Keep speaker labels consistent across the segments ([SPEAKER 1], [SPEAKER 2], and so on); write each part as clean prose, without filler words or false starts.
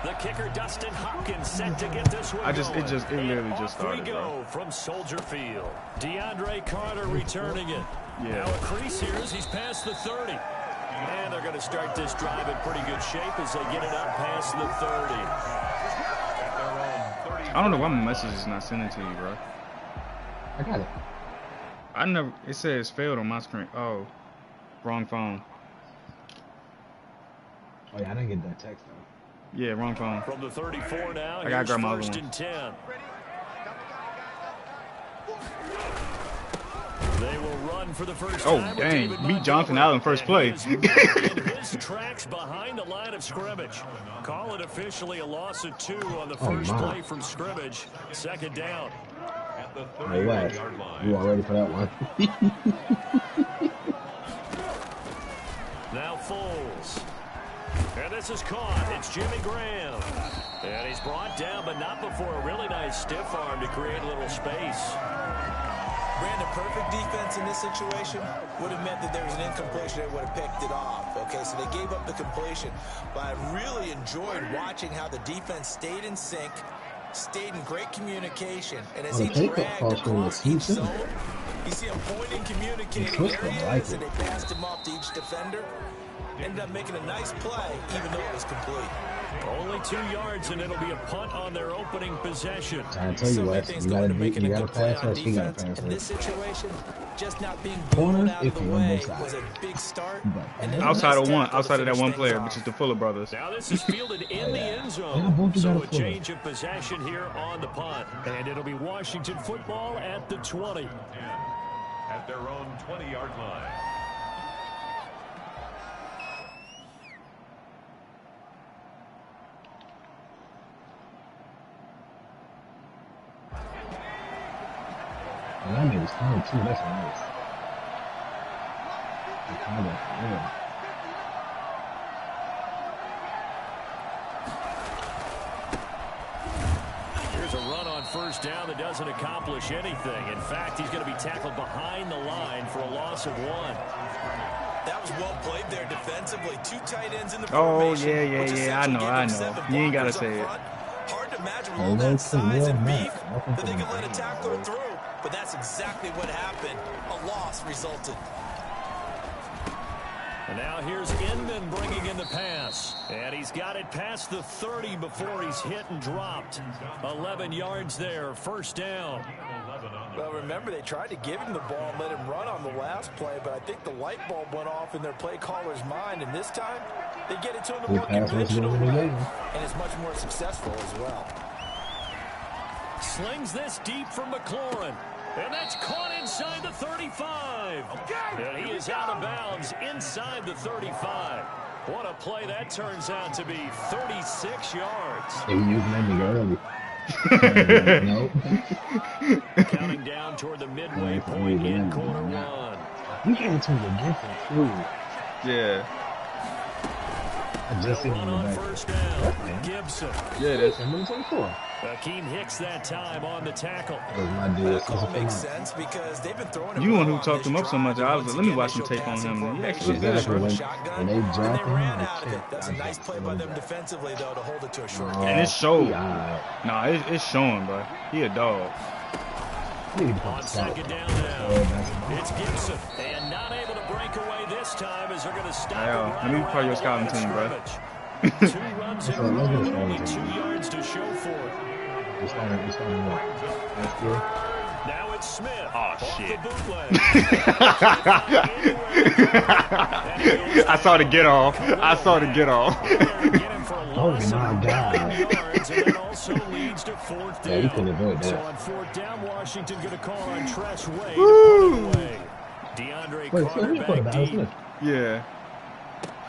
[SPEAKER 1] The kicker, Dustin Hopkins, set to get this one
[SPEAKER 2] it literally just started,
[SPEAKER 1] we go from Soldier Field. DeAndre Carter returning it.
[SPEAKER 2] Yeah.
[SPEAKER 1] Now a crease here as he's past the 30. And they're going to start this drive in pretty good shape as they get it up past the 30.
[SPEAKER 2] I don't know why my message is not sending to you, bro.
[SPEAKER 3] I got it.
[SPEAKER 2] It says failed on my screen. Oh, wrong phone.
[SPEAKER 3] Oh, yeah, I didn't get that text, though.
[SPEAKER 2] Yeah, wrong phone.
[SPEAKER 1] From the 34 now,
[SPEAKER 2] I gotta grab my other
[SPEAKER 1] first
[SPEAKER 2] one.
[SPEAKER 1] and 10. They will run for the first time.
[SPEAKER 2] Dang. Beat Jonathan Allen first play.
[SPEAKER 1] His tracks behind the line of scrimmage. Call it officially a loss of 2 on the first play from scrimmage. Second down.
[SPEAKER 3] Hey, Wes, you weren't ready for that one.
[SPEAKER 1] Now Foles. And this is caught. It's Jimmy Graham. And he's brought down, but not before a really nice stiff arm to create a little space.
[SPEAKER 4] Brandon, perfect defense in this situation would have meant that there was an incompletion that would have picked it off. Okay, so they gave up the completion. But I really enjoyed watching how the defense stayed in sync, stayed in great communication. And as he dragged across each zone, you see him pointing, communicating areas, and they passed him off to each defender. Ended up making a nice play, even though it was complete.
[SPEAKER 1] Only 2 yards, and it'll be a punt on their opening possession.
[SPEAKER 3] I tell you what, you gotta pass us, you gotta pass
[SPEAKER 4] In this
[SPEAKER 3] us.
[SPEAKER 4] situation, just not being
[SPEAKER 3] Corner,
[SPEAKER 4] out of
[SPEAKER 3] if
[SPEAKER 4] the
[SPEAKER 3] you're on
[SPEAKER 4] way
[SPEAKER 3] both sides.
[SPEAKER 4] was a big start.
[SPEAKER 2] Outside of that one player, which is the Fuller brothers.
[SPEAKER 1] Now this is fielded in the end zone. So a change of possession here on the punt. And it'll be Washington football at the 20.
[SPEAKER 5] At their own 20-yard line.
[SPEAKER 3] And that made his phone too, that's nice. Yeah.
[SPEAKER 1] Here's a run on first down that doesn't accomplish anything. In fact, he's going to be tackled behind the line for a loss of 1.
[SPEAKER 4] That was well played there defensively. 2 tight ends in the
[SPEAKER 2] formation.
[SPEAKER 4] Yeah.
[SPEAKER 2] I know. You ain't got to say it.
[SPEAKER 4] Hard to imagine with all that size and beef that they can let a tackler through. But that's exactly what happened. A loss resulted.
[SPEAKER 1] And now here's Inman bringing in the pass. And he's got it past the 30 before he's hit and dropped. 11 yards there, first down.
[SPEAKER 4] Well, remember, they tried to give him the ball and let him run on the last play, but I think the light bulb went off in their play caller's mind, and this time they get it to him the more conventional way, and it's much more successful as well.
[SPEAKER 1] Slings this deep from McLaurin. And that's caught inside the 35. And he is out of bounds inside the 35. What a play that turns out to be. 36 yards.
[SPEAKER 3] They were using that nigga early. Nope.
[SPEAKER 1] Counting down toward the midway point in quarter 1.
[SPEAKER 3] We had to against him too.
[SPEAKER 2] Yeah.
[SPEAKER 3] I just seen him
[SPEAKER 1] on first down. Gibson.
[SPEAKER 2] Yeah, it is.
[SPEAKER 1] Akeem Hicks that time on the tackle.
[SPEAKER 4] That call makes sense because they've been throwing.
[SPEAKER 2] You one who talked him up so much. I was like, let me watch some tape on him. He actually did it, bro.
[SPEAKER 3] When they dropped
[SPEAKER 4] ran out of it. That's a nice play by them defensively, though, to hold it to a short game.
[SPEAKER 2] And it's showing. Nah, it's showing, bro. He a dog.
[SPEAKER 1] On second down now, it's Gibson, and not able to break away this time as they're going to stop.
[SPEAKER 2] Let me be part of your scouting team, bro.
[SPEAKER 1] 2 runs in a row, only 2 yards to show for it. Now it's Smith.
[SPEAKER 2] Oh, shit.
[SPEAKER 1] I
[SPEAKER 2] saw the get off.
[SPEAKER 3] Oh, my God.
[SPEAKER 1] Also leads to fourth down.
[SPEAKER 3] Yeah, he could have avoided that.
[SPEAKER 1] So on fourth down, Washington going to call on Tresh Way to put it away. DeAndre Carter back deep.
[SPEAKER 2] Yeah.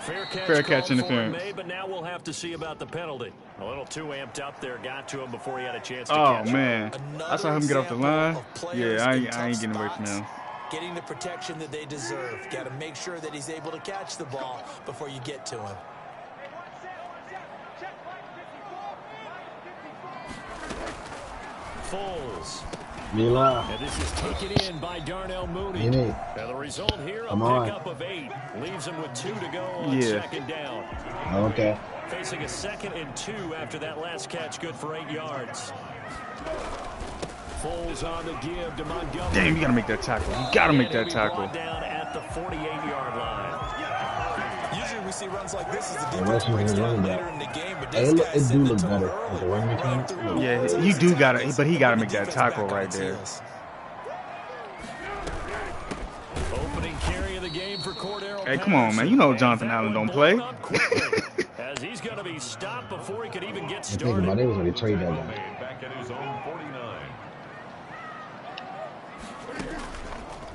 [SPEAKER 1] Fair catch
[SPEAKER 2] interference.
[SPEAKER 1] Made, but now we'll have to see about the penalty. A little too amped up there, got to him before he had a chance to catch.
[SPEAKER 2] Oh, man. I saw him get off the line. Yeah, I ain't getting away from him.
[SPEAKER 4] Getting the protection that they deserve. Got to make sure that he's able to catch the ball before you get to him.
[SPEAKER 1] Foles.
[SPEAKER 3] Mila.
[SPEAKER 1] And this is taken in by Darnell Mooney. And the result here, a pickup of 8. Leaves him with 2 to go on second down.
[SPEAKER 3] Okay.
[SPEAKER 1] Facing a 2nd and 2 after that last catch, good for 8 yards. Foles on the give to Montgomery.
[SPEAKER 2] Damn, you gotta make that tackle. You gotta make that tackle.
[SPEAKER 1] Down at the 48-yard line.
[SPEAKER 4] Usually we see runs like this as the defense breaks down later in the game, but this guy
[SPEAKER 3] it do
[SPEAKER 4] set
[SPEAKER 3] look
[SPEAKER 4] the tone
[SPEAKER 3] better
[SPEAKER 4] early.
[SPEAKER 3] with the running mechanics.
[SPEAKER 2] Yeah, you do gotta, but he gotta make that tackle right there.
[SPEAKER 1] Opening carry of the game for Cordero.
[SPEAKER 2] Hey, come on, man. You know Jonathan Allen don't play.
[SPEAKER 1] As he's going to be stopped before he could even get
[SPEAKER 3] I'm thinking about
[SPEAKER 1] started.
[SPEAKER 3] it was when they trade that guy.
[SPEAKER 5] Back at his own 49.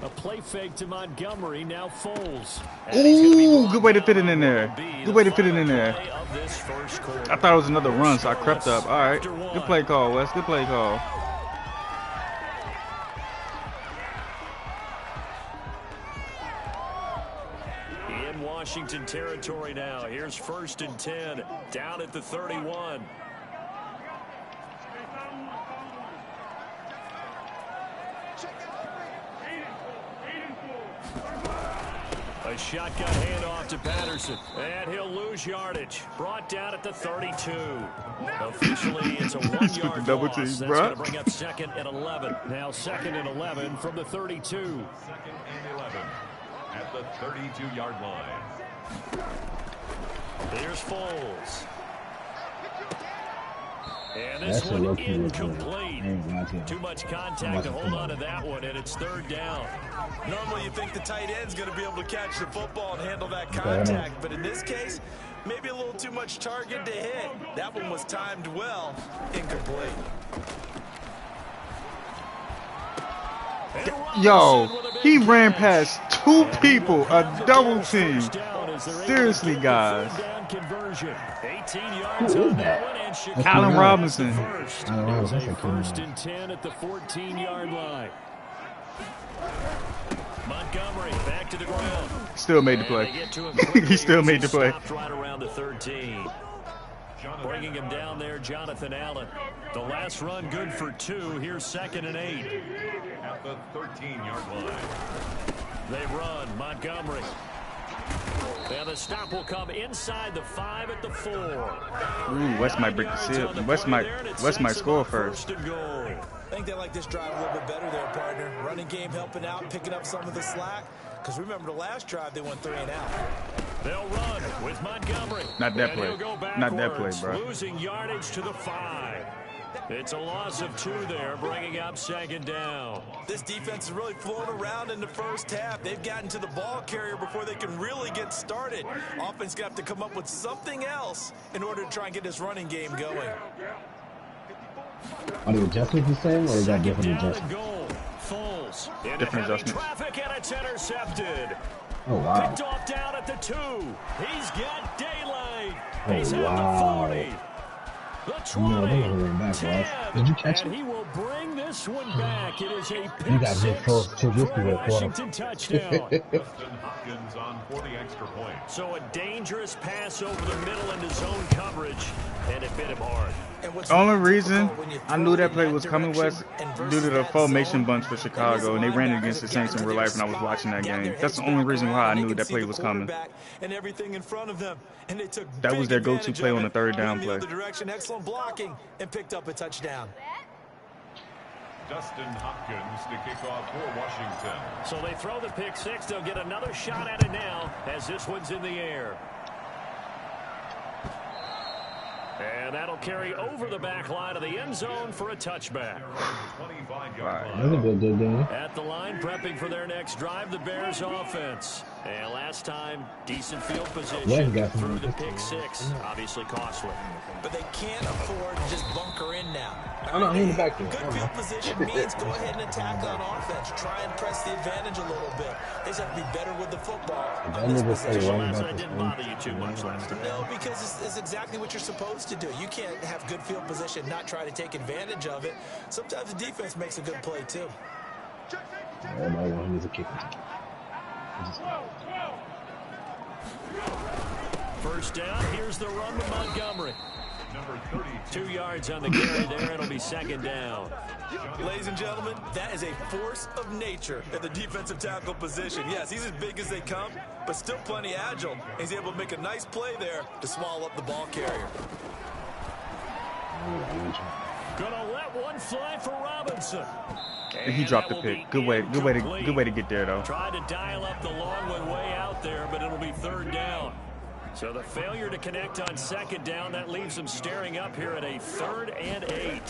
[SPEAKER 1] A play fake to Montgomery, now Foles.
[SPEAKER 2] Ooh, good way to fit it in there. Good way to fit it in there. I thought it was another run, so I crept up. All right, good play call, Wes. Good play call.
[SPEAKER 1] In Washington territory now. Here's 1st and 10, down at the 31. A shotgun handoff to Patterson, and he'll lose yardage. Brought down at the 32. Officially, it's a 1-yard
[SPEAKER 2] double
[SPEAKER 1] loss.
[SPEAKER 2] team,
[SPEAKER 1] That's
[SPEAKER 2] bro.
[SPEAKER 1] going to bring up 2nd and 11. Now 2nd and 11 from the 32.
[SPEAKER 5] 2nd and 11 at the 32-yard line.
[SPEAKER 1] Here's Foles. And this
[SPEAKER 3] That's a
[SPEAKER 1] one
[SPEAKER 3] low-key
[SPEAKER 1] incomplete.
[SPEAKER 3] look.
[SPEAKER 1] Too much contact to hold on to that one, and it's 3rd down.
[SPEAKER 4] Normally you think the tight end's going to be able to catch the football and handle that contact, but in this case, maybe a little too much target to hit. That one was timed well, incomplete.
[SPEAKER 2] Yo, he ran past 2 people, a double team. Seriously, guys.
[SPEAKER 1] 18 yards on that one, and Chicago
[SPEAKER 2] Allen Robinson.
[SPEAKER 1] first.
[SPEAKER 3] Allen Robinson,
[SPEAKER 1] It's a
[SPEAKER 3] that's a cool
[SPEAKER 1] 1st
[SPEAKER 3] name.
[SPEAKER 1] and 10 at the 14-yard line. Montgomery back to the ground.
[SPEAKER 2] Still made the
[SPEAKER 1] And they
[SPEAKER 2] play.
[SPEAKER 1] get to him quickly.
[SPEAKER 2] He still made the
[SPEAKER 1] He's
[SPEAKER 2] play.
[SPEAKER 1] stopped right around the 13. Bringing him down there, Jonathan Allen. The last run good for 2. Here's 2nd and 8.
[SPEAKER 5] At the 13-yard line.
[SPEAKER 1] They run. Montgomery. And the stop will come inside the 5 at the 4.
[SPEAKER 2] Ooh, West might break the seal. West might score first.
[SPEAKER 4] I think they like this drive a little bit better there, partner. Running game helping out, picking up some of the slack. Because remember the last drive, they went 3 and out.
[SPEAKER 1] They'll run with Montgomery.
[SPEAKER 2] Not that
[SPEAKER 1] And
[SPEAKER 2] play.
[SPEAKER 1] he'll go
[SPEAKER 2] Not that play,
[SPEAKER 1] backwards,
[SPEAKER 2] bro.
[SPEAKER 1] Losing yardage to the 5. It's a loss of 2 there, bringing up 2nd down.
[SPEAKER 4] This defense is really flown around in the first half. They've gotten to the ball carrier before they can really get started. Offense got to come up with something else in order to try and get this running game going.
[SPEAKER 3] Are the adjustments the same, or is that
[SPEAKER 1] 2nd
[SPEAKER 3] different
[SPEAKER 1] down and
[SPEAKER 3] adjustments?
[SPEAKER 1] goal. Foles. Into
[SPEAKER 2] Different
[SPEAKER 1] heavy
[SPEAKER 2] adjustments.
[SPEAKER 1] traffic, and it's intercepted.
[SPEAKER 3] Oh, wow.
[SPEAKER 1] Picked off down at the 2. He's got daylight.
[SPEAKER 3] Oh,
[SPEAKER 1] He's at
[SPEAKER 3] wow.
[SPEAKER 1] the 40. The
[SPEAKER 3] No,
[SPEAKER 1] 20.
[SPEAKER 3] they were running back,
[SPEAKER 1] 10.
[SPEAKER 3] Ross. Did you catch
[SPEAKER 1] And
[SPEAKER 3] it?
[SPEAKER 1] he will bring this one back. It is a
[SPEAKER 3] You
[SPEAKER 1] pick
[SPEAKER 3] got Nick
[SPEAKER 1] 6
[SPEAKER 3] Foles too risky
[SPEAKER 1] for a
[SPEAKER 3] with that
[SPEAKER 1] Washington touchdown.
[SPEAKER 5] Justin Hopkins on for the extra point.
[SPEAKER 1] So a dangerous pass over the middle into zone coverage, and it bit him hard.
[SPEAKER 2] Only reason I knew that play was coming, West, due to the formation bunch for Chicago, and they ran it against the Saints in real life, and I was watching that game. That's the only reason why I knew that play was coming.
[SPEAKER 4] And everything in front of them. And they took
[SPEAKER 2] That was their go-to
[SPEAKER 4] big
[SPEAKER 2] play on the
[SPEAKER 4] advantage
[SPEAKER 2] third
[SPEAKER 4] of it,
[SPEAKER 2] down
[SPEAKER 4] moving
[SPEAKER 2] play.
[SPEAKER 4] the other direction, excellent blocking, and picked up a touchdown.
[SPEAKER 5] Dustin Hopkins to kick off for Washington.
[SPEAKER 1] So they throw the pick 6. They'll get another shot at it now as this one's in the air. And that'll carry over the back line of the end zone for a touchback.
[SPEAKER 5] 25-yard
[SPEAKER 3] That's a good game.
[SPEAKER 1] At the line, prepping for their next drive, the Bears offense. And last time, decent field position
[SPEAKER 3] Yeah, he got
[SPEAKER 1] through
[SPEAKER 3] some-
[SPEAKER 1] the pick 6. Obviously costly.
[SPEAKER 4] But they can't afford to just bunker in now.
[SPEAKER 3] Oh, no, he in the back there.
[SPEAKER 4] Good field position means go ahead and attack on offense. Try and press the advantage a little bit. They just have to be better with the football
[SPEAKER 3] That
[SPEAKER 4] on this
[SPEAKER 3] nigga say
[SPEAKER 4] possession.
[SPEAKER 3] running
[SPEAKER 1] So
[SPEAKER 3] back
[SPEAKER 1] it
[SPEAKER 3] is
[SPEAKER 1] didn't bother you too much last time.
[SPEAKER 4] No, because it's exactly what you're supposed to do. You can't have good field position, not try to take advantage of it. Sometimes the defense makes a good play, too.
[SPEAKER 3] Everybody wants him as a kicker.
[SPEAKER 1] First down, here's the run to Montgomery.
[SPEAKER 5] Number 32.
[SPEAKER 1] 2 yards on the carry there. It'll be second down.
[SPEAKER 4] Ladies and gentlemen, that is a force of nature at the defensive tackle position. Yes, he's as big as they come, but still plenty agile. He's able to make a nice play there to swallow up the ball carrier.
[SPEAKER 1] Gonna let one fly for Robinson.
[SPEAKER 2] And he dropped the pick. Good way to get there though.
[SPEAKER 1] Tried to dial up the long one way out there, but it'll be third down. So the failure to connect on second down, that leaves them staring up here at a 3rd and 8.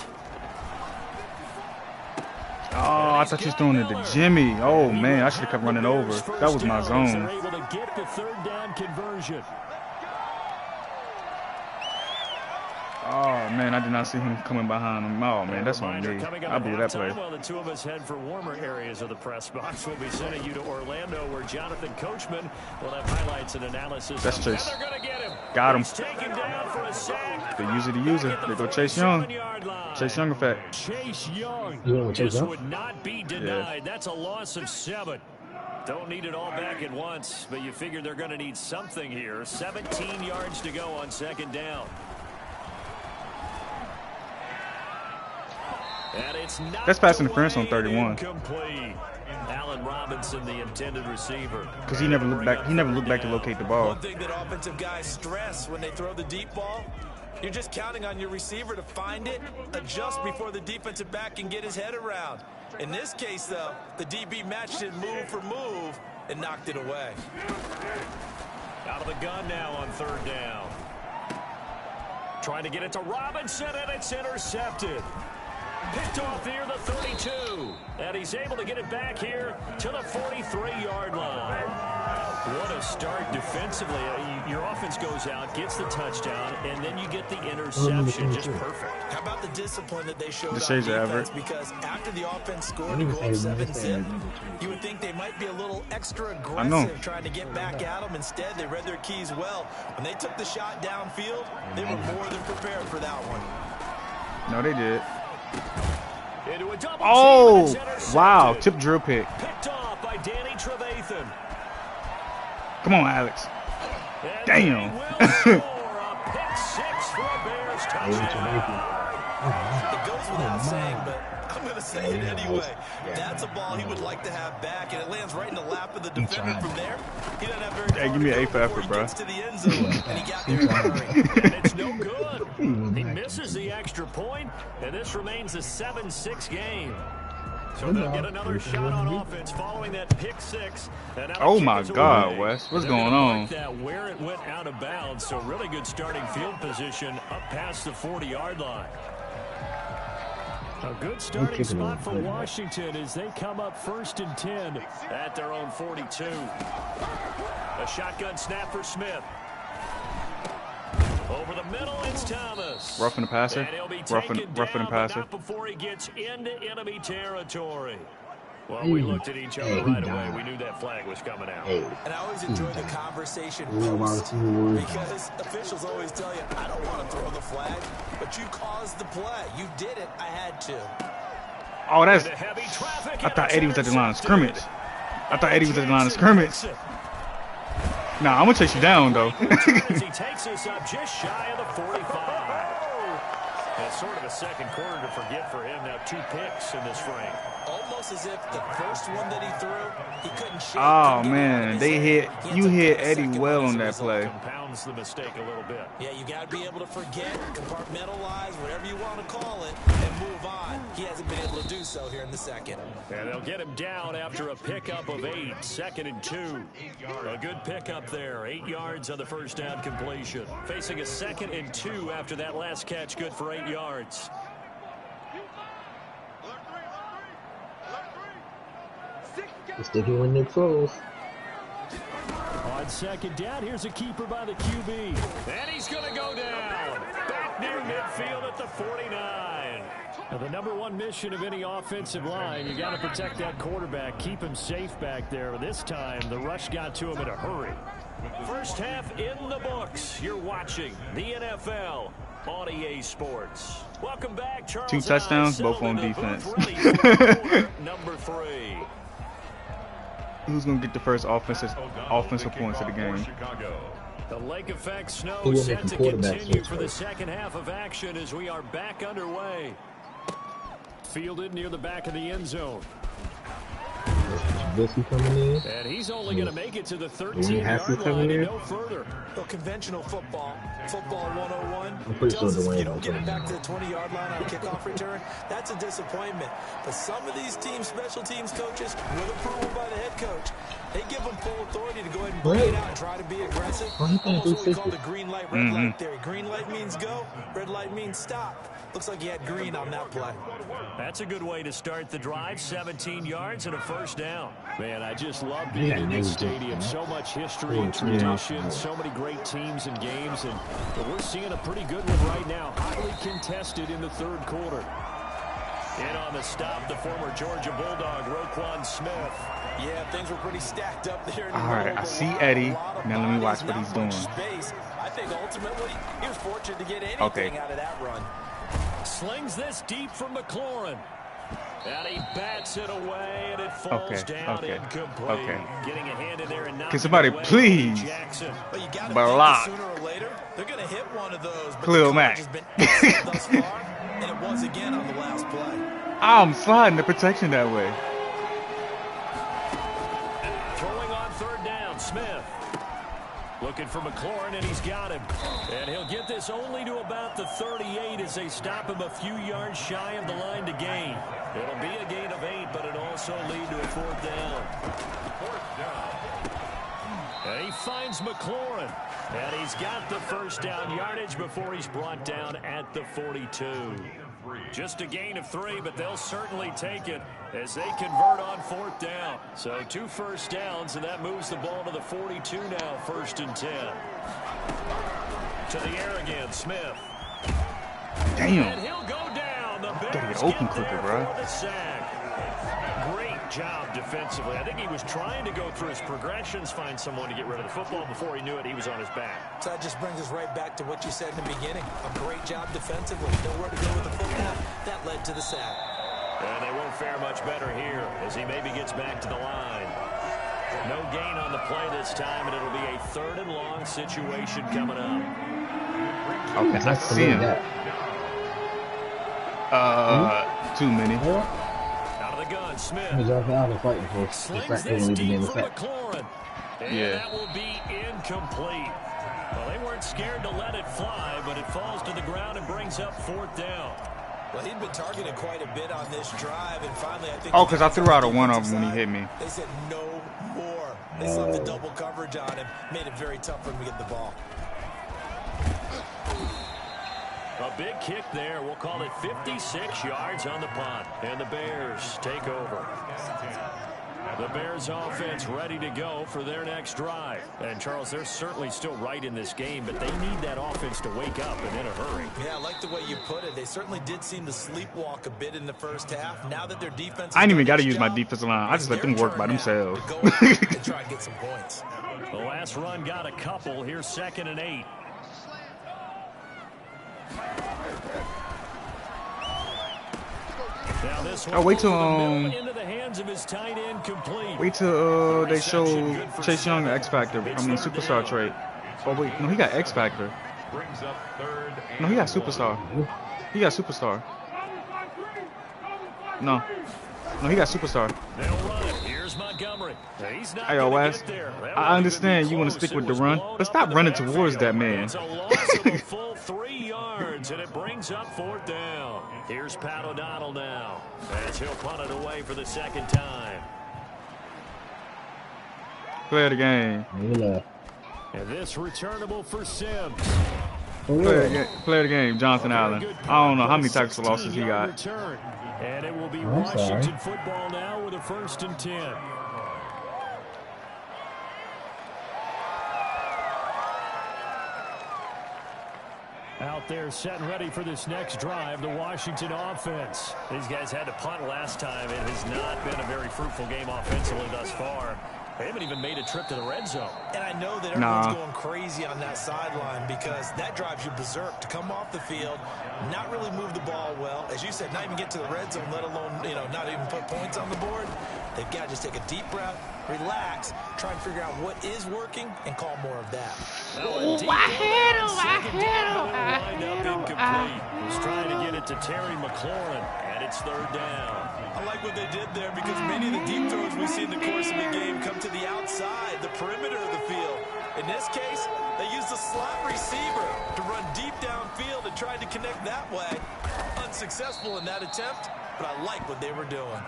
[SPEAKER 2] Oh, I thought you was throwing it to Jimmy. Oh man, I should have kept running over. That was my zone.
[SPEAKER 1] Able to get the 3rd down conversion.
[SPEAKER 2] Oh man, I did not see him coming behind him. Oh man, that's on me. I blew that play.
[SPEAKER 1] While the two of us head for warmer areas of the press box, we'll be sending you to Orlando, where Jonathan Coachman will have highlights and analysis.
[SPEAKER 2] That's Chase.
[SPEAKER 1] They're gonna get him.
[SPEAKER 2] Got him.
[SPEAKER 1] He's taken down for a sack.
[SPEAKER 2] They use it. They go Chase Young. Chase Young effect.
[SPEAKER 1] Chase Young
[SPEAKER 3] Chase
[SPEAKER 1] just
[SPEAKER 3] Young?
[SPEAKER 1] would not be denied. That's a loss of 7. Don't need it all back at once, but you figure they're going to need something here. 17 yards to go on second down. And it's not
[SPEAKER 2] That's pass interference on 31.
[SPEAKER 1] Incomplete. Allen Robinson, the intended receiver.
[SPEAKER 2] Because he never looked back. He never looked back to locate the ball.
[SPEAKER 4] One thing that offensive guys stress when they throw the deep ball, you're just counting on your receiver to find it, adjust before the defensive back can get his head around. In this case, though, the DB matched it move for move and knocked it away.
[SPEAKER 1] Out of the gun now on 3rd down. Trying to get it to Robinson, and it's intercepted. Picked off near the 32. And he's able to get it back here to the 43-yard line. What a start defensively. Your offense goes out, gets the touchdown, and then you get the interception. Just perfect.
[SPEAKER 4] How about the discipline that they showed on
[SPEAKER 2] shades of
[SPEAKER 4] defense?
[SPEAKER 2] Everett.
[SPEAKER 4] Because after the offense scored to go up 7-zip, you would think they might be a little extra aggressive trying to get back at them. Instead, they read their keys well. When they took the shot downfield, they were more than prepared for that one.
[SPEAKER 2] No, they did.
[SPEAKER 1] Into a double
[SPEAKER 2] Oh,
[SPEAKER 1] team, and it's
[SPEAKER 2] wow.
[SPEAKER 1] intercepted.
[SPEAKER 2] Tip drill pick.
[SPEAKER 1] Picked off by Danny Trevathan.
[SPEAKER 2] Come on, Alex.
[SPEAKER 1] And
[SPEAKER 2] Damn.
[SPEAKER 1] he will score a pick 6 for a Bears touchdown.
[SPEAKER 4] It goes without saying, but I'm going to say it anyway. That's a ball he would like to have back, and it lands right in the lap of the defender from there. He doesn't have very far
[SPEAKER 2] Hey, give me an
[SPEAKER 4] to
[SPEAKER 2] A
[SPEAKER 4] go
[SPEAKER 2] for effort,
[SPEAKER 4] before he
[SPEAKER 2] bro.
[SPEAKER 4] gets to the end zone, and he got there in a hurry.
[SPEAKER 1] And it's no good. He misses the extra point, and this remains a 7-6 game. So they'll get another shot on offense following that pick 6. And now the
[SPEAKER 2] Oh
[SPEAKER 1] kick
[SPEAKER 2] my
[SPEAKER 1] is
[SPEAKER 2] God,
[SPEAKER 1] away.
[SPEAKER 2] Wes. What's
[SPEAKER 1] They're gonna
[SPEAKER 2] going on?
[SPEAKER 1] mark that where it went out of bounds. So really good starting field position up past the 40-yard line. A good starting spot for Washington as they come up 1st and 10 at their own 42. A shotgun snap for Smith. Over the middle, it's Thomas.
[SPEAKER 2] Roughing the passer.
[SPEAKER 1] And he'll be
[SPEAKER 2] Roughing
[SPEAKER 1] taken
[SPEAKER 2] the
[SPEAKER 1] down, but
[SPEAKER 2] passer.
[SPEAKER 1] not before he gets into enemy territory. Well, we looked at each other right away. We knew that flag was coming out.
[SPEAKER 4] And I always enjoy the conversation post, because officials always tell you, I don't want to throw the flag, but you caused the play. You did it. I had to.
[SPEAKER 2] Oh, that's.
[SPEAKER 1] Into heavy traffic,
[SPEAKER 2] I thought
[SPEAKER 1] and
[SPEAKER 2] Eddie was at the line of scrimmage.
[SPEAKER 1] intercepted.
[SPEAKER 2] I thought Eddie was at the line of scrimmage. Nah, I'm gonna chase you down though.
[SPEAKER 1] As he takes us up just shy of the 45. It's sort of a second quarter to forget for him. Now 2 picks in this frame.
[SPEAKER 4] Almost as if the first one that he threw, he couldn't shake.
[SPEAKER 2] Oh
[SPEAKER 4] couldn't get it out of
[SPEAKER 2] man,
[SPEAKER 4] his
[SPEAKER 2] they
[SPEAKER 4] head.
[SPEAKER 2] hit.
[SPEAKER 4] He ends
[SPEAKER 2] You
[SPEAKER 4] up
[SPEAKER 2] hit
[SPEAKER 4] getting a
[SPEAKER 2] Eddie
[SPEAKER 4] second
[SPEAKER 2] well
[SPEAKER 4] one as
[SPEAKER 2] on
[SPEAKER 4] a
[SPEAKER 2] that
[SPEAKER 4] result.
[SPEAKER 2] play.
[SPEAKER 1] Compounds the mistake a little bit.
[SPEAKER 4] Yeah, you got to be able to forget, compartmentalize, whatever you want to call it, and move on. He hasn't been able to do so here in the second.
[SPEAKER 1] And they'll get him down after a pickup of 8. 2nd and 2. A good pickup there. 8 yards on the first down completion. Facing a 2nd and 2 after that last catch, good for 8 yards.
[SPEAKER 3] Sticky when they're close.
[SPEAKER 1] On 2nd down, here's a keeper by the QB. And he's going to go down. Back near midfield at the 49. Now, the #1 mission of any offensive line, you got to protect that quarterback, keep him safe back there. This time, the rush got to him in a hurry. First half in the books. You're watching the NFL on EA Sports. Welcome back, Charles.
[SPEAKER 2] 2 touchdowns,
[SPEAKER 1] Hyde,
[SPEAKER 2] both on
[SPEAKER 1] settled in the
[SPEAKER 2] defense.
[SPEAKER 1] booth, ready for quarter number 3.
[SPEAKER 2] Who's gonna get the first offensive points of the game?
[SPEAKER 5] Chicago.
[SPEAKER 1] The lake effect snow
[SPEAKER 3] He was
[SPEAKER 1] set
[SPEAKER 3] making
[SPEAKER 1] to
[SPEAKER 3] quarterback
[SPEAKER 1] continue
[SPEAKER 3] switch
[SPEAKER 1] for the
[SPEAKER 3] first.
[SPEAKER 1] second half of action as we are back underway. Fielded near the back of the end zone.
[SPEAKER 3] Wilson coming in.
[SPEAKER 1] And he's only going to make it to the
[SPEAKER 3] Dwayne Haskins
[SPEAKER 1] 13-yard line
[SPEAKER 3] coming
[SPEAKER 1] and
[SPEAKER 3] in.
[SPEAKER 1] no further.
[SPEAKER 4] Well, conventional football 101.
[SPEAKER 3] I'm pretty sure
[SPEAKER 4] tells us if
[SPEAKER 3] Dwayne
[SPEAKER 4] you
[SPEAKER 3] don't
[SPEAKER 4] don't get it
[SPEAKER 3] come
[SPEAKER 4] back
[SPEAKER 3] in.
[SPEAKER 4] to the 20-yard line on kickoff return, that's a disappointment. But some of these team special teams coaches, with approval by the head coach, they give them full authority to go ahead and bring it out and try to be aggressive.
[SPEAKER 3] Oh, he playing
[SPEAKER 4] Almost what we call
[SPEAKER 3] 360.
[SPEAKER 4] the green light, red light theory. Green light means go, red light means stop. Looks like he had green on that play.
[SPEAKER 1] That's a good way to start the drive. 17 yards and a first down. Man, I just love
[SPEAKER 3] Yeah,
[SPEAKER 1] being in this
[SPEAKER 3] negative.
[SPEAKER 1] stadium. So much history and tradition, so many great teams and games, and we're seeing a pretty good one right now. Highly contested in the third quarter. In on the stop, the former Georgia Bulldog, Roquan Smith.
[SPEAKER 4] Yeah, things were pretty stacked up there.
[SPEAKER 2] All right, I see Eddie. Now let me watch what he's doing.
[SPEAKER 4] Space. I think ultimately he was fortunate to get anything
[SPEAKER 2] Okay.
[SPEAKER 4] out of that run.
[SPEAKER 1] Slings this deep from McLaurin. And he bats it away, and it falls down incomplete.
[SPEAKER 2] Okay.
[SPEAKER 1] Getting a hand in there and
[SPEAKER 2] Can somebody
[SPEAKER 1] knocking it away.
[SPEAKER 2] please
[SPEAKER 1] Jackson.
[SPEAKER 4] But you got to
[SPEAKER 2] block?
[SPEAKER 4] think that sooner or later they're going to hit one of those. But
[SPEAKER 2] Khalil
[SPEAKER 4] the
[SPEAKER 2] Mack.
[SPEAKER 4] coverage has been excellent thus far, and it was again on the last play.
[SPEAKER 2] I'm sliding the protection that way.
[SPEAKER 1] Throwing on third down, Smith. Looking for McLaurin, and he's got him. And he'll get this only to about the 38 as they stop him a few yards shy of the line to gain. It'll be a gain of 8, but it'll also lead to a fourth down. And he finds McLaurin. And he's got the first down yardage before he's brought down at the 42. Just a gain of 3, but they'll certainly take it as they convert on fourth down. So 2 first downs, and that moves the ball to the 42 now, 1st and 10. To the air again, Smith.
[SPEAKER 2] Damn.
[SPEAKER 1] And he'll go down. The
[SPEAKER 2] Gotta
[SPEAKER 1] Bears
[SPEAKER 2] get open
[SPEAKER 1] get
[SPEAKER 2] quicker,
[SPEAKER 1] there
[SPEAKER 2] bro.
[SPEAKER 1] for the sack. Great job defensively. I think he was trying to go through his progressions, find someone to get rid of the football. Before he knew it, he was on his back.
[SPEAKER 4] So that just brings us right back to what you said in the beginning. A great job defensively. Nowhere to go with the football. That led to the sack.
[SPEAKER 1] And they won't fare much better here as he maybe gets back to the line. No gain on the play this time, and it'll be a 3rd and long situation coming up.
[SPEAKER 2] Okay, I see him. Too many.
[SPEAKER 1] Out of the gun, Smith.
[SPEAKER 3] Fighting for
[SPEAKER 1] Slings this deep from McLaurin. And
[SPEAKER 2] Yeah.
[SPEAKER 1] that will be incomplete. Well, they weren't scared to let it fly, but it falls to the ground and brings up 4th down.
[SPEAKER 4] Well, he'd been targeted quite a bit on this drive, and finally I think...
[SPEAKER 2] Oh, because I threw out a one-off when he hit me.
[SPEAKER 4] They said no more. They slapped the double coverage on him, made it very tough for him to get the ball.
[SPEAKER 1] A big kick there. We'll call it 56 yards on the punt. And the Bears take over. The Bears offense ready to go for their next drive. And, Charles, they're certainly still right in this game, but they need that offense to wake up and in a hurry.
[SPEAKER 4] Yeah, I like the way you put it. They certainly did seem to sleepwalk a bit in the first half. Now that their defense...
[SPEAKER 2] I ain't even got to use my defensive line. I just let them work by themselves.
[SPEAKER 4] Go and try and get some points.
[SPEAKER 1] The last run got a couple. Here's 2nd and 8. Now this one
[SPEAKER 2] wait till
[SPEAKER 1] into the hands of his tight end complete.
[SPEAKER 2] wait till they show Chase Young X Factor. I mean Superstar trait. Oh wait, no, he got X Factor.
[SPEAKER 5] Brings up 3rd and
[SPEAKER 2] No, he got
[SPEAKER 5] 1.
[SPEAKER 2] Superstar. He got Superstar. No, he got Superstar.
[SPEAKER 1] They'll run it. Here's Montgomery. He's not
[SPEAKER 2] Hey, yo,
[SPEAKER 1] gonna
[SPEAKER 2] Wes,
[SPEAKER 1] get there. That
[SPEAKER 2] I
[SPEAKER 1] wasn't
[SPEAKER 2] understand
[SPEAKER 1] even
[SPEAKER 2] you want to
[SPEAKER 1] close.
[SPEAKER 2] stick with
[SPEAKER 1] It
[SPEAKER 2] the
[SPEAKER 1] was
[SPEAKER 2] run,
[SPEAKER 1] blown
[SPEAKER 2] but
[SPEAKER 1] up
[SPEAKER 2] stop
[SPEAKER 1] in the
[SPEAKER 2] running
[SPEAKER 1] backfield.
[SPEAKER 2] towards that man.
[SPEAKER 1] It's a loss of a full 3 yards, and it brings up 4th down. Here's Pat O'Donnell now, as he'll punt it away for the 2nd time.
[SPEAKER 2] Play of the game.
[SPEAKER 1] And this returnable for Sims.
[SPEAKER 2] Play of the game, Jonathan Allen. I don't know how many tackles for losses he got.
[SPEAKER 1] Return. And it will be
[SPEAKER 3] I'm
[SPEAKER 1] Washington
[SPEAKER 3] sorry.
[SPEAKER 1] football now with a 1st and 10. Out there set and ready for this next drive, the Washington offense. These guys had to punt last time. It has not been a very fruitful game offensively thus far. They haven't even made a trip to the red zone.
[SPEAKER 4] And I know that everyone's going crazy on that sideline because that drives you berserk to come off the field, not really move the ball well. As you said, not even get to the red zone, let alone, not even put points on the board. They've got to just take a deep breath, relax, try and figure out what is working, and call more of that.
[SPEAKER 1] He's trying to get it to Terry McLaurin, and it's third down.
[SPEAKER 4] I like what they did there because many of the deep throws we see in the course of the game come to the outside, the perimeter of the field. In this case, they used the slot receiver to run deep downfield and tried to connect that way. Unsuccessful in that attempt, but I like what they were doing.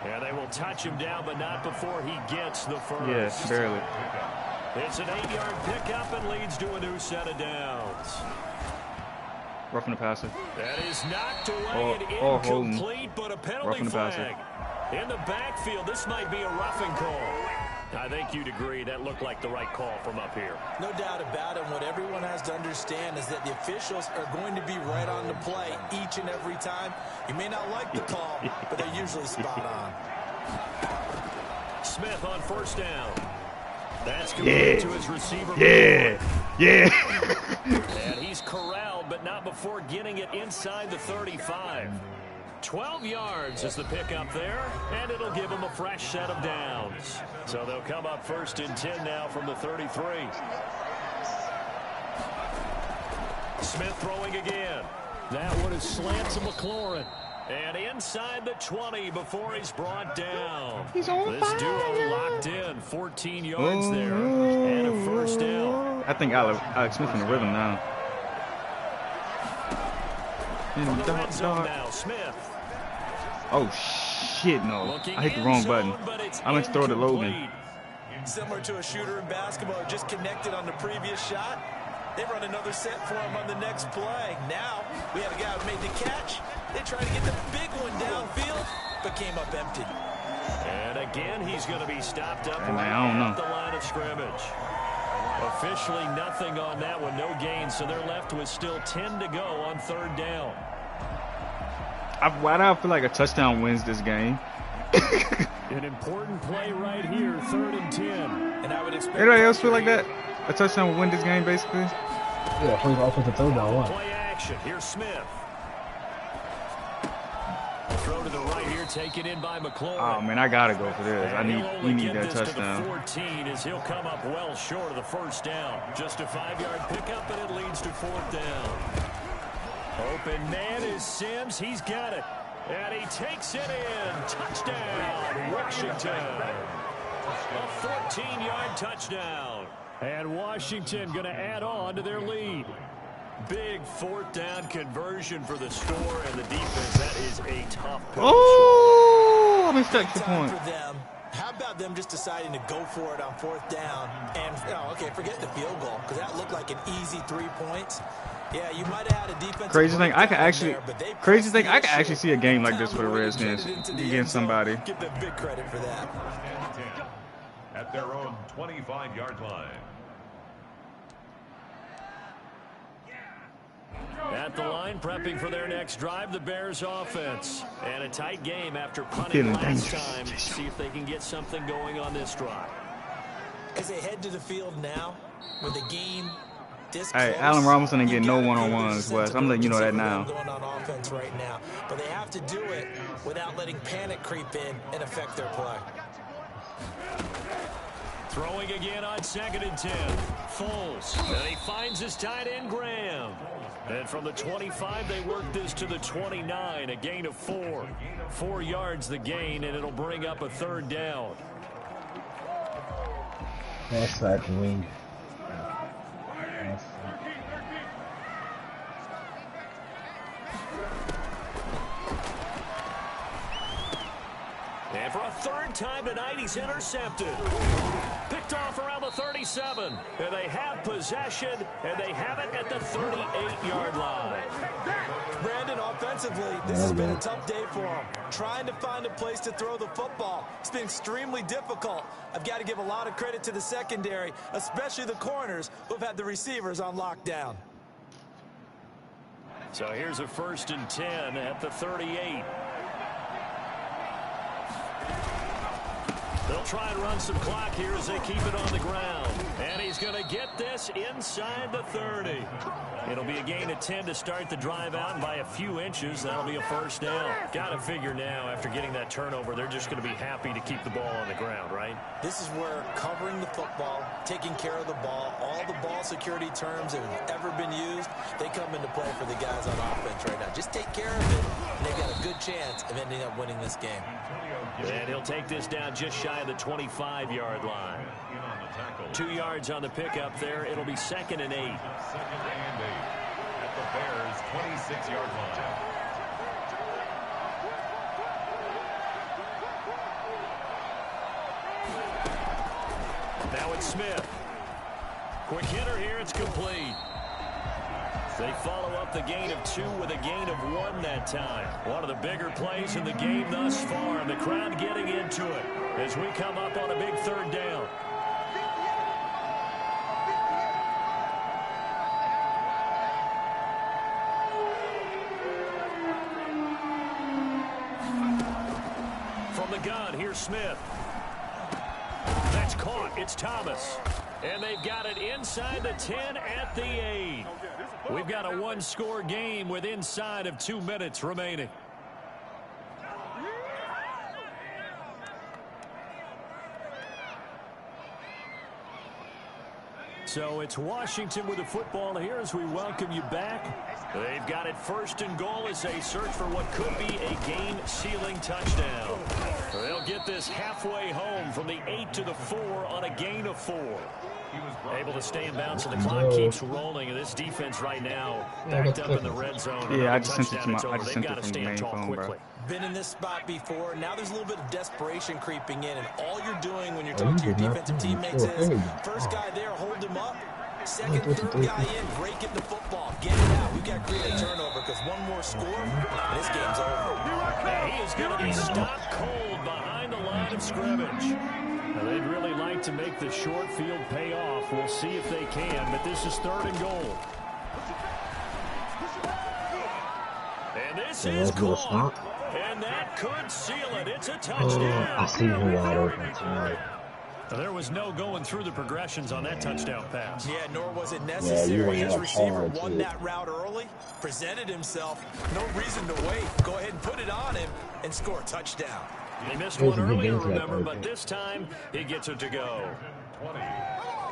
[SPEAKER 1] Yeah, they will touch him down, but not before he gets the first.
[SPEAKER 2] Yes, barely.
[SPEAKER 1] It's an 8-yard pickup and leads to a new set of downs.
[SPEAKER 2] Roughing the passer.
[SPEAKER 1] That is knocked away and incomplete, but a penalty flag. In the backfield, this might be a roughing call. I think you'd agree that looked like the right call from up here.
[SPEAKER 4] No doubt about it. What everyone has to understand is that the officials are going to be right on the play each and every time. You may not like the call, but they're usually spot on.
[SPEAKER 1] Smith on first down. That's committed to his receiver.
[SPEAKER 2] Yeah.
[SPEAKER 1] And he's corralled, but not before getting it inside the 35. 12 yards is the pickup there, and it'll give them a fresh set of downs. So they'll come up first and 10 now from the 33. Smith throwing again. That one is slant to McLaurin. And inside the 20 before he's brought down. He's on this duo locked in. 14 yards there. And a first down.
[SPEAKER 2] I think Alex Smith in the rhythm now.
[SPEAKER 1] From the red zone now, Smith.
[SPEAKER 2] Oh, shit, no. I hit the wrong button. I meant to throw the Logan.
[SPEAKER 4] Similar to a shooter in basketball, just connected on the previous shot. They run another set for him on the next play. Now, we have a guy who made the catch. They tried to get the big one downfield, but came up empty.
[SPEAKER 1] And again, he's going to be stopped up
[SPEAKER 2] I don't know.
[SPEAKER 1] at the line of scrimmage. Officially nothing on that one, no gain, so they're left with still 10 to go on third down.
[SPEAKER 2] Why do I feel like a touchdown wins this game?
[SPEAKER 1] An important play right here, 3rd and 10.
[SPEAKER 4] And I would expect
[SPEAKER 2] Anybody else feel like that? A touchdown will win this game, basically?
[SPEAKER 3] Yeah, please offensive third down one.
[SPEAKER 1] Play action. Here's Smith. Throw to the right here, taken in by McLaurin.
[SPEAKER 2] Oh man, I gotta go for this. We need that
[SPEAKER 1] this
[SPEAKER 2] touchdown.
[SPEAKER 1] To the 14 as he'll come up well short of the first down. Just a 5-yard pickup, and it leads to 4th down. Open man is Sims. He's got it. And he takes it in. Touchdown, Washington. A 14-yard touchdown. And Washington going to add on to their lead. Big 4th down conversion for the score and the defense. That is a tough pill.
[SPEAKER 2] Oh, I'm expecting a point.
[SPEAKER 4] For them. How about them just deciding to go for it on 4th down? And, okay, forget the field goal, because that looked like an easy 3 points. Yeah, you might have had a defensive
[SPEAKER 2] Crazy thing, I can actually see a game like this for the Redskins against somebody.
[SPEAKER 4] Give them big credit for that.
[SPEAKER 5] At their own 25-yard line.
[SPEAKER 1] At the line, prepping for their next drive, the Bears offense. And a tight game after punting last time. See if they can get something going on this drive.
[SPEAKER 4] As they head to the field now, with the game this
[SPEAKER 2] Hey,
[SPEAKER 4] close,
[SPEAKER 2] Allen Robinson didn't get no one-on-ones, Wes. I'm letting you know that now.
[SPEAKER 4] Going on offense right now, but they have to do it without letting panic creep in and affect their play.
[SPEAKER 1] Throwing again on 2nd and 10. Foles. And he finds his tight end, Graham. And from the 25, they work this to the 29. A gain of 4. 4 yards the gain, and it'll bring up a 3rd down.
[SPEAKER 3] That's that wing.
[SPEAKER 1] And for a 3rd time tonight, he's intercepted. Picked off around the 37. And they have possession, and they have it at the 38-yard line.
[SPEAKER 4] Brandon, offensively, this has been a tough day for him. Trying to find a place to throw the football. It's been extremely difficult. I've got to give a lot of credit to the secondary, especially the corners who've had the receivers on lockdown.
[SPEAKER 1] So here's a 1st and 10 at the 38. They'll They'll try and run some clock here as they keep it on the ground. And he's going to get this inside the 30. It'll be a gain of 10 to start the drive out, and by a few inches, that'll be a first down. Got to figure now, after getting that turnover, they're just going to be happy to keep the ball on the ground, right?
[SPEAKER 4] This is where covering the football, taking care of the ball, all the ball security terms that have ever been used, they come into play for the guys on offense right now. Just take care of it, and they've got a good chance of ending up winning this game.
[SPEAKER 1] And he'll take this down just shy of the 25-yard line. 2 yards on the pickup there. It'll be 2nd and 8.
[SPEAKER 5] 2nd and 8 at the Bears' 26-yard line.
[SPEAKER 1] Now it's Smith. Quick hitter here. It's complete. They follow up the gain of 2 with a gain of 1 that time. One of the bigger plays in the game thus far, and the crowd getting into it as we come up on a big 3rd down. From the gun, here's Smith. That's caught. It's Thomas. And they've got it inside the 10 at the 8. We've got a 1-score game with inside of 2 minutes remaining. So it's Washington with the football here as we welcome you back. They've got it 1st and goal as they search for what could be a game-sealing touchdown. They'll get this halfway home from the 8 to the 4 on a gain of 4. Able to stay in bounds, and the clock keeps rolling. And this defense right now backed up in the red zone.
[SPEAKER 2] Yeah, I just sent it to my. I just
[SPEAKER 1] They've
[SPEAKER 2] sent
[SPEAKER 1] got
[SPEAKER 2] it
[SPEAKER 1] to
[SPEAKER 2] from the
[SPEAKER 1] stand
[SPEAKER 2] main
[SPEAKER 1] tall
[SPEAKER 2] phone,
[SPEAKER 1] quickly.
[SPEAKER 2] bro.
[SPEAKER 4] Been in this spot before. Now there's a little bit of desperation creeping in, and all you're doing when you're talking to your defensive teammates is first guy there, hold him up. Second, third guy in, break it the football, get it out. We've got to create a turnover because one more score, and this game's over.
[SPEAKER 1] And he is going to be stopped cold behind the line of scrimmage. Now, they'd really like to make the short field pay off. We'll see if they can, but this is 3rd and goal. And this is caught. And that could seal it. It's a touchdown.
[SPEAKER 3] I see him wide open tonight.
[SPEAKER 1] There was no going through the progressions on that touchdown pass.
[SPEAKER 4] Yeah, nor was it necessary.
[SPEAKER 3] Yeah,
[SPEAKER 4] His receiver won
[SPEAKER 3] too.
[SPEAKER 4] that route early, presented himself. No reason to wait. Go ahead and put it on him and score a touchdown.
[SPEAKER 1] They missed one earlier, remember, but this time he gets it to go.
[SPEAKER 5] 20,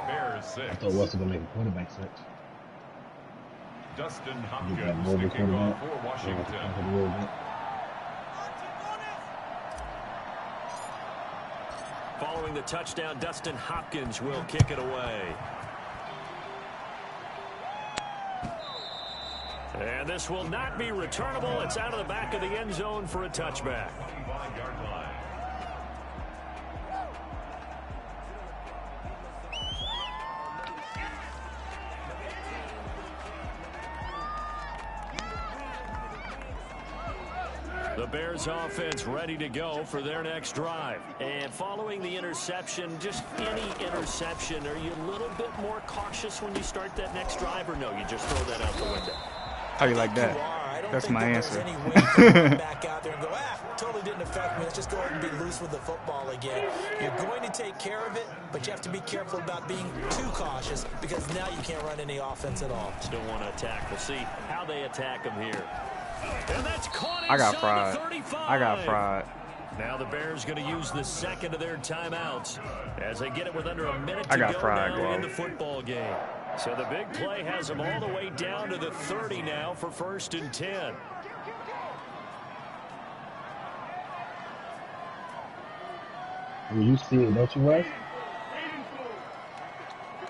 [SPEAKER 5] Bears 6.
[SPEAKER 3] I thought Russell gonna make a quarterback switch.
[SPEAKER 5] Dustin
[SPEAKER 3] Get that
[SPEAKER 5] Hopkins
[SPEAKER 3] mobile
[SPEAKER 5] kicking off
[SPEAKER 3] quarterback.
[SPEAKER 5] for Washington.
[SPEAKER 3] A little bit.
[SPEAKER 1] Following the touchdown, Dustin Hopkins will kick it away. And this will not be returnable. It's out of the back of the end zone for a touchback.
[SPEAKER 5] 25-yard line.
[SPEAKER 1] The Bears offense ready to go for their next drive. And following the interception, just any interception, are you a little bit more cautious when you start that next drive, or no, you just throw that out the window?
[SPEAKER 2] How you like that? That's my answer.
[SPEAKER 4] Back out there and go, totally didn't affect me. Let's just go ahead and be loose with the football again. You're going to take care of it, but you have to be careful about being too cautious because now you can't run any offense at all.
[SPEAKER 1] Still want to attack. We'll see how they attack them here. And that's caught
[SPEAKER 2] I got
[SPEAKER 1] inside
[SPEAKER 2] fried.
[SPEAKER 1] the 35.
[SPEAKER 2] I got fried.
[SPEAKER 1] Now the Bears going to use the second of their timeouts as they get it with under a minute to
[SPEAKER 2] I got
[SPEAKER 1] go
[SPEAKER 2] fried,
[SPEAKER 1] now
[SPEAKER 2] bro.
[SPEAKER 1] in the football game. So the big play has them all the way down to the 30 now for 1st and 10.
[SPEAKER 3] Well, you see it, don't you, Wes?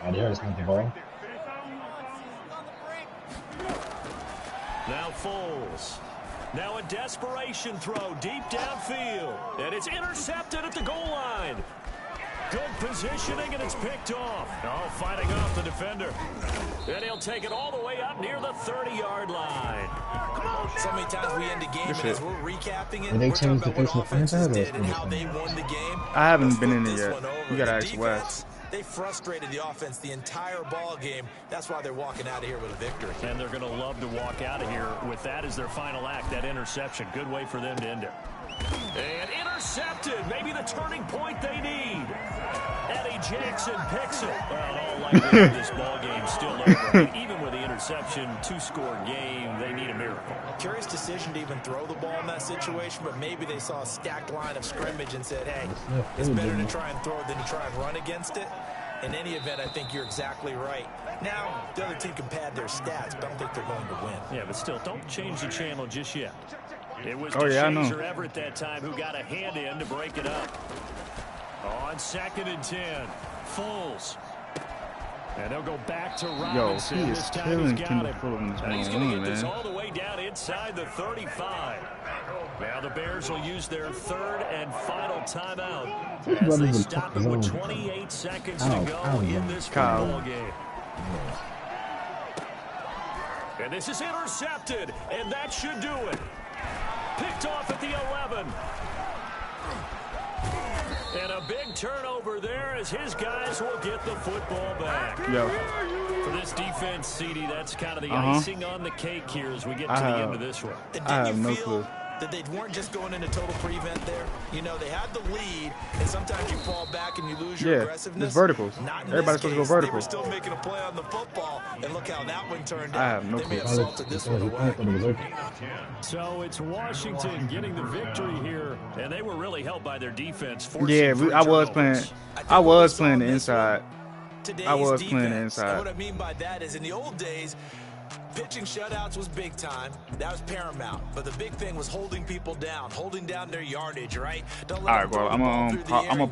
[SPEAKER 3] Oh, there is not the ball.
[SPEAKER 1] Now Foles. Now a desperation throw deep downfield. And it's intercepted at the goal line. Good positioning, and it's picked off. Oh, fighting off the defender. And he'll take it all the way up near the 30-yard line.
[SPEAKER 4] So many times we end the game, and as we're recapping it,
[SPEAKER 3] Did they
[SPEAKER 4] we're talking
[SPEAKER 3] change the
[SPEAKER 4] about what
[SPEAKER 3] face of the
[SPEAKER 4] offenses
[SPEAKER 3] franchise, or
[SPEAKER 4] did and
[SPEAKER 3] is it
[SPEAKER 4] how
[SPEAKER 3] the
[SPEAKER 4] they
[SPEAKER 3] same?
[SPEAKER 4] won the game.
[SPEAKER 2] I haven't
[SPEAKER 4] Let's
[SPEAKER 2] been
[SPEAKER 4] flip
[SPEAKER 2] in it
[SPEAKER 4] this
[SPEAKER 2] yet.
[SPEAKER 4] one over.
[SPEAKER 2] You gotta
[SPEAKER 4] The
[SPEAKER 2] ask Wes.
[SPEAKER 4] defense, they frustrated the offense the entire ball game. That's why they're walking out of here with a victory.
[SPEAKER 1] And they're going to love to walk out of here with that as their final act, that interception. Good way for them to end it. And intercepted. Maybe the turning point they need. Eddie Jackson picks it. Well, in all likelihood, this ball game's still over. Even with the interception, two-score game, they need a miracle.
[SPEAKER 4] Curious decision to even throw the ball in that situation, but maybe they saw a stacked line of scrimmage and said, hey, it's better to try and throw it than to try and run against it. In any event, I think you're exactly right. Now, the other team can pad their stats, but I don't think they're going to win.
[SPEAKER 1] Yeah, but still, don't change the channel just yet. It was
[SPEAKER 2] I know.
[SPEAKER 1] DeShazer Everett that time who got a hand in to break it up. On 2nd and 10, Foles. And they'll go back to Robinson.
[SPEAKER 2] Yo, he is killing Kendall Fuller in this
[SPEAKER 1] and he's going to get this
[SPEAKER 2] man.
[SPEAKER 1] all the way down inside the 35. Now the Bears will use their 3rd and final timeout as they stop it with 28 seconds to go in this football game. And this is intercepted, and that should do it. Picked off at the 11. And a big turnover there as his guys will get the football back.
[SPEAKER 2] Yo.
[SPEAKER 1] For this defense, CD, that's kind of the icing on the cake here as we get to the end of this one.
[SPEAKER 2] I have no clue.
[SPEAKER 4] That they weren't just going into total prevent there. You know, they had the lead, and sometimes you fall back and you lose your aggressiveness.
[SPEAKER 2] It's verticals. Everybody's supposed to go vertical.
[SPEAKER 4] They were still making a play on the football, and look how that one turned out.
[SPEAKER 2] I have no clue.
[SPEAKER 4] This one away.
[SPEAKER 1] So it's Washington getting the victory here, and they were really helped by their defense.
[SPEAKER 2] Yeah, I was playing the inside. I was playing the inside.
[SPEAKER 4] And what I mean by that is in the old days, pitching shutouts was big time. That was paramount. But the big thing was holding people down, holding down their yardage, right? Don't let
[SPEAKER 2] All right, bro. I'm